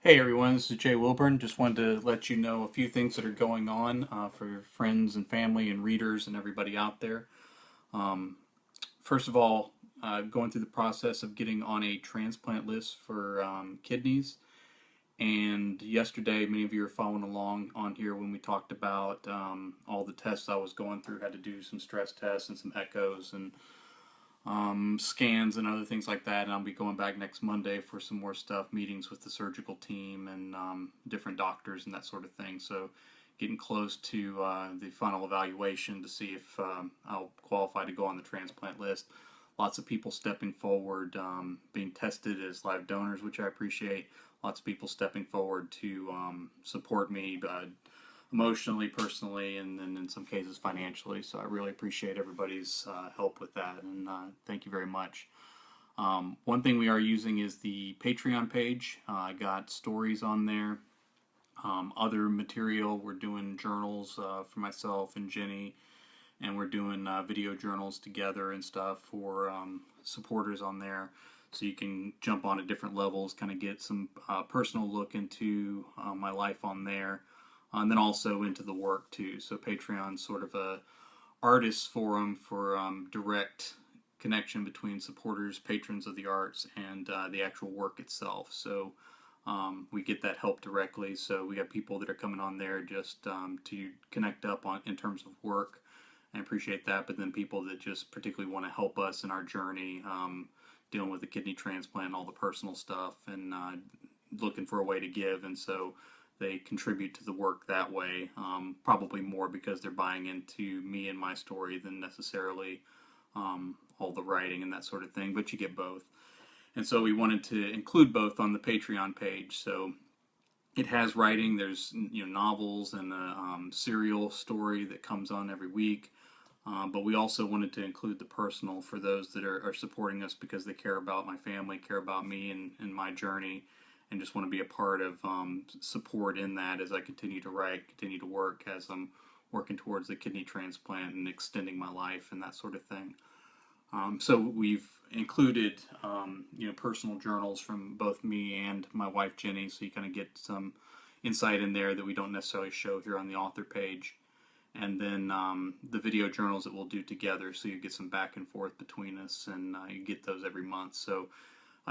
Hey everyone, this is Jay Wilburn. Just wanted to let you know a few things that are going on for friends and family and readers and everybody out there. Um, First of all, going through the process of getting on a transplant list for kidneys. And yesterday, many of you are following along on here when we talked about all the tests I was going through. Had to do some stress tests and some echoes and scans and other things like that. And I'll be going back next Monday for some more stuff, meetings with the surgical team and different doctors and that sort of thing. So getting close to the final evaluation to see if I'll qualify to go on the transplant list. Lots of people stepping forward, being tested as live donors, which I appreciate. Lots of people stepping forward to support me, emotionally, personally, and then in some cases financially. So I really appreciate everybody's help with that, and thank you very much. One thing we are using is the Patreon page. I got stories on there, other material. We're doing journals for myself and Jenny, and we're doing video journals together and stuff for supporters on there. So you can jump on at different levels, kind of get some personal look into my life on there, and then also into the work too. So Patreon's sort of a artist forum for direct connection between supporters, patrons of the arts, and the actual work itself. So we get that help directly. So we have people that are coming on there just to connect up on in terms of work. I appreciate that. But then people that just particularly want to help us in our journey, dealing with the kidney transplant and all the personal stuff, and looking for a way to give. And so they contribute to the work that way, probably more because they're buying into me and my story than necessarily all the writing and that sort of thing, but you get both. And so we wanted to include both on the Patreon page. So it has writing. There's novels and a serial story that comes on every week. But we also wanted to include the personal for those that are supporting us because they care about my family, care about me and my journey, and just want to be a part of support in that as I continue to write, continue to work as I'm working towards the kidney transplant and extending my life and that sort of thing. So we've included personal journals from both me and my wife Jenny, so you kind of get some insight in there that we don't necessarily show here on the author page. And then the video journals that we'll do together, so you get some back and forth between us, and you get those every month. So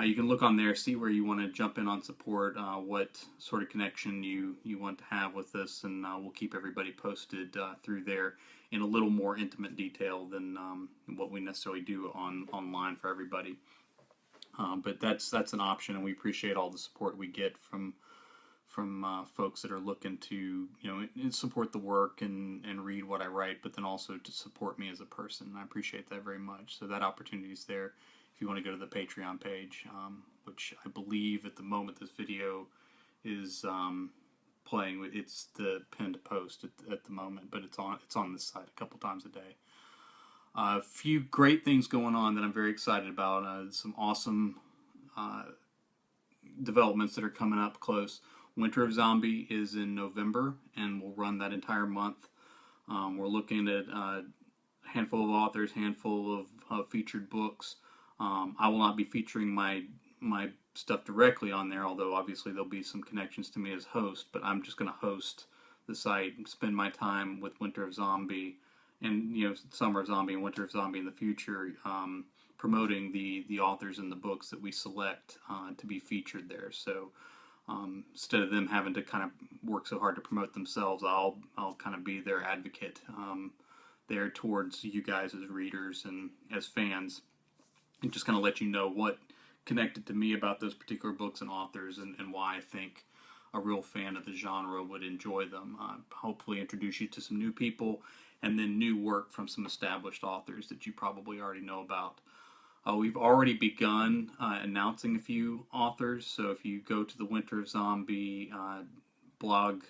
you can look on there, see where you want to jump in on support, what sort of connection you want to have with us, and we'll keep everybody posted through there in a little more intimate detail than what we necessarily do online for everybody. But that's an option, and we appreciate all the support we get from folks that are looking to support the work and read what I write, but then also to support me as a person. And I appreciate that very much. So that opportunity is there if you want to go to the Patreon page, which I believe at the moment this video is playing. It's the pinned post at the moment, but it's on this site a couple times a day. A few great things going on that I'm very excited about. Some awesome developments that are coming up close. Winter of Zombie is in November, and we'll run that entire month. We're looking at a handful of authors, handful of featured books. I will not be featuring my stuff directly on there, although obviously there'll be some connections to me as host, but I'm just going to host the site and spend my time with Winter of Zombie and Summer of Zombie and Winter of Zombie in the future, promoting the authors and the books that we select to be featured there. So instead of them having to kind of work so hard to promote themselves, I'll kind of be their advocate there towards you guys as readers and as fans, and just kind of let you know what connected to me about those particular books and authors, and why I think a real fan of the genre would enjoy them. Hopefully introduce you to some new people, and then new work from some established authors that you probably already know about. We've already begun announcing a few authors, so if you go to the Winter of Zombie blog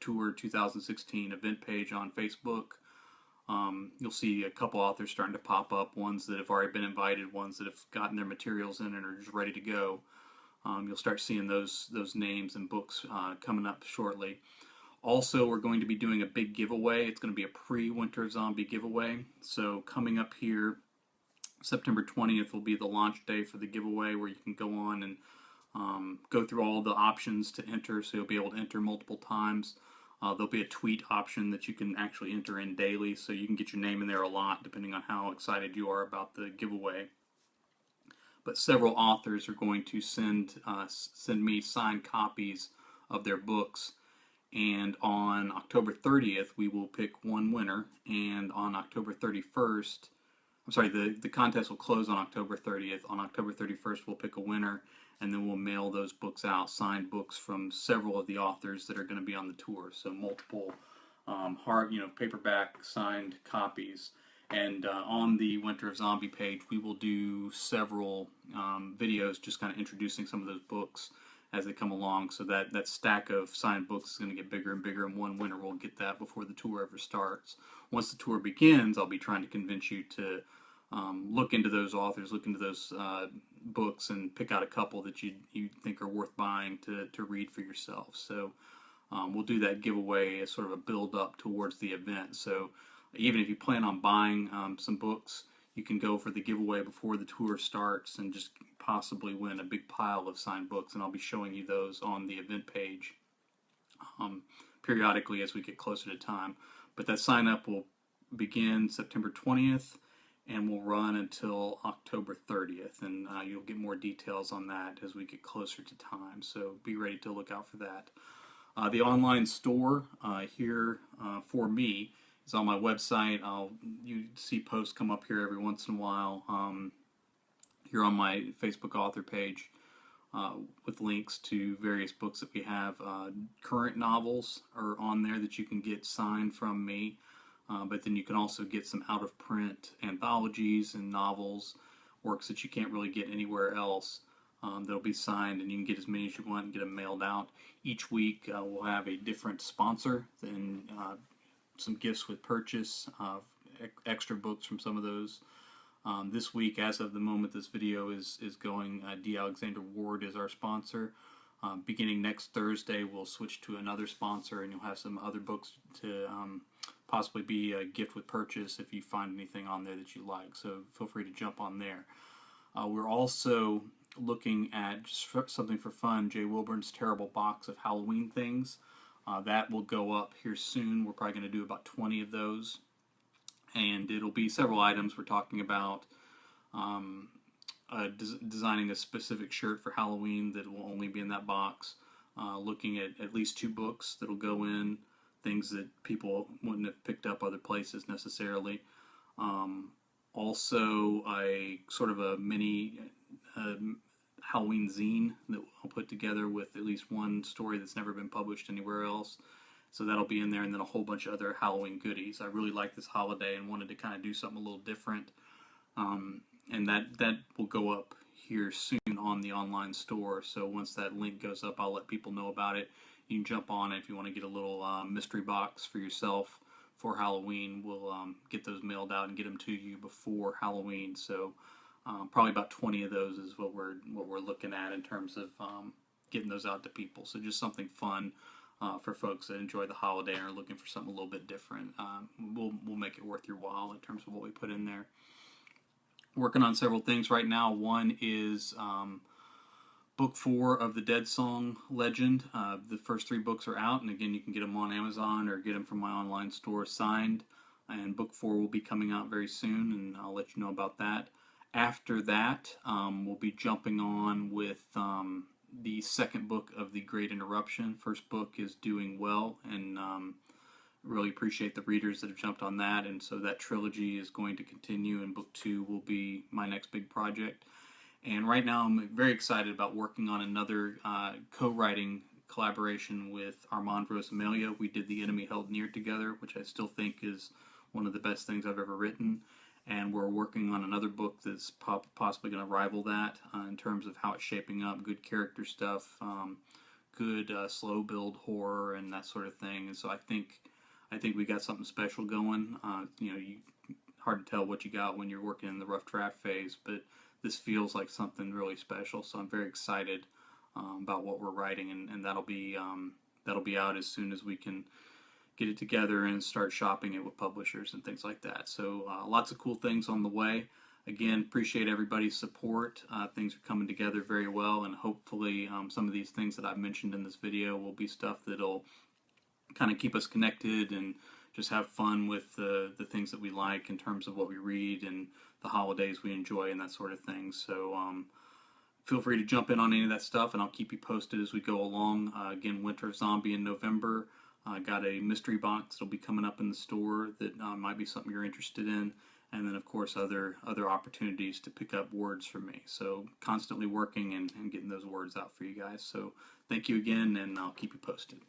tour 2016 event page on Facebook, you'll see a couple authors starting to pop up, ones that have already been invited, ones that have gotten their materials in and are just ready to go. You'll start seeing those names and books coming up shortly. Also, we're going to be doing a big giveaway. It's going to be a pre-Winter of Zombie giveaway. So coming up here, September 20th will be the launch day for the giveaway, where you can go on and go through all the options to enter, so you'll be able to enter multiple times. There'll be a tweet option that you can actually enter in daily, so you can get your name in there a lot depending on how excited you are about the giveaway. But several authors are going to send me signed copies of their books, and on October 30th we will pick one winner, and on October 31st, I'm sorry, the contest will close on October 30th. On October 31st we'll pick a winner, and then we'll mail those books out, signed books from several of the authors that are going to be on the tour. So multiple paperback signed copies. And on the Winter of Zombie page, we will do several videos just kind of introducing some of those books as they come along. So that stack of signed books is going to get bigger and bigger, and one winner will get that before the tour ever starts. Once the tour begins, I'll be trying to convince you to look into those authors, look into those books, and pick out a couple that you think are worth buying to read for yourself. So we'll do that giveaway as sort of a build up towards the event. So even if you plan on buying some books, you can go for the giveaway before the tour starts and just possibly win a big pile of signed books, and I'll be showing you those on the event page periodically as we get closer to time. But that sign up will begin September 20th and will run until October 30th, and you'll get more details on that as we get closer to time, so be ready to look out for that. The online store here for me is on my website. You see posts come up here every once in a while here on my Facebook author page with links to various books that we have. Current novels are on there that you can get signed from me, but then you can also get some out-of-print anthologies and novels, works that you can't really get anywhere else. That'll be signed, and you can get as many as you want and get them mailed out. Each week we'll have a different sponsor and some gifts with purchase, extra books from some of those. This week, as of the moment this video is going, D. Alexander Ward is our sponsor. Beginning next Thursday, we'll switch to another sponsor, and you'll have some other books to possibly be a gift with purchase if you find anything on there that you like. So feel free to jump on there. We're also looking at, just something for fun, Jay Wilburn's Terrible Box of Halloween Things. That will go up here soon. We're probably going to do about 20 of those, and it'll be several items. We're talking about designing a specific shirt for Halloween that will only be in that box, looking at least 2 books that'll go in, things that people wouldn't have picked up other places necessarily. Also a sort of a mini Halloween zine that I'll put together with at least one story that's never been published anywhere else. So that'll be in there, and then a whole bunch of other Halloween goodies. I really like this holiday and wanted to kind of do something a little different. And that will go up here soon on the online store. So once that link goes up, I'll let people know about it. You can jump on it if you want to get a little mystery box for yourself for Halloween. We'll get those mailed out and get them to you before Halloween. So probably about 20 of those is what we're looking at in terms of getting those out to people. So just something fun for folks that enjoy the holiday and are looking for something a little bit different. We'll make it worth your while in terms of what we put in there. Working on several things right now. One is book 4 of the Dead Song Legend. The first 3 books are out, and again, you can get them on Amazon or get them from my online store signed. And book 4 will be coming out very soon, and I'll let you know about that. After that, we'll be jumping on with the second book of The Great Interruption. First book is doing well, and really appreciate the readers that have jumped on that, and so that trilogy is going to continue, and book 2 will be my next big project. And right now I'm very excited about working on another co-writing collaboration with Armand Rosamalia. We did The Enemy Held Near together, which I still think is one of the best things I've ever written. And we're working on another book that's possibly going to rival that in terms of how it's shaping up. Good character stuff, good slow build horror and that sort of thing. And so I think we got something special going. Hard to tell what you got when you're working in the rough draft phase, but this feels like something really special. So I'm very excited about what we're writing, and that'll be out as soon as we can get it together and start shopping it with publishers and things like that. So lots of cool things on the way. Again, appreciate everybody's support. Things are coming together very well, and hopefully some of these things that I've mentioned in this video will be stuff that'll kind of keep us connected and just have fun with the things that we like in terms of what we read and the holidays we enjoy and that sort of thing. So feel free to jump in on any of that stuff, and I'll keep you posted as we go along. Again, Winter Zombie in November. Got a mystery box that'll be coming up in the store that might be something you're interested in. And then, of course, other opportunities to pick up words from me. So constantly working and getting those words out for you guys. So thank you again, and I'll keep you posted.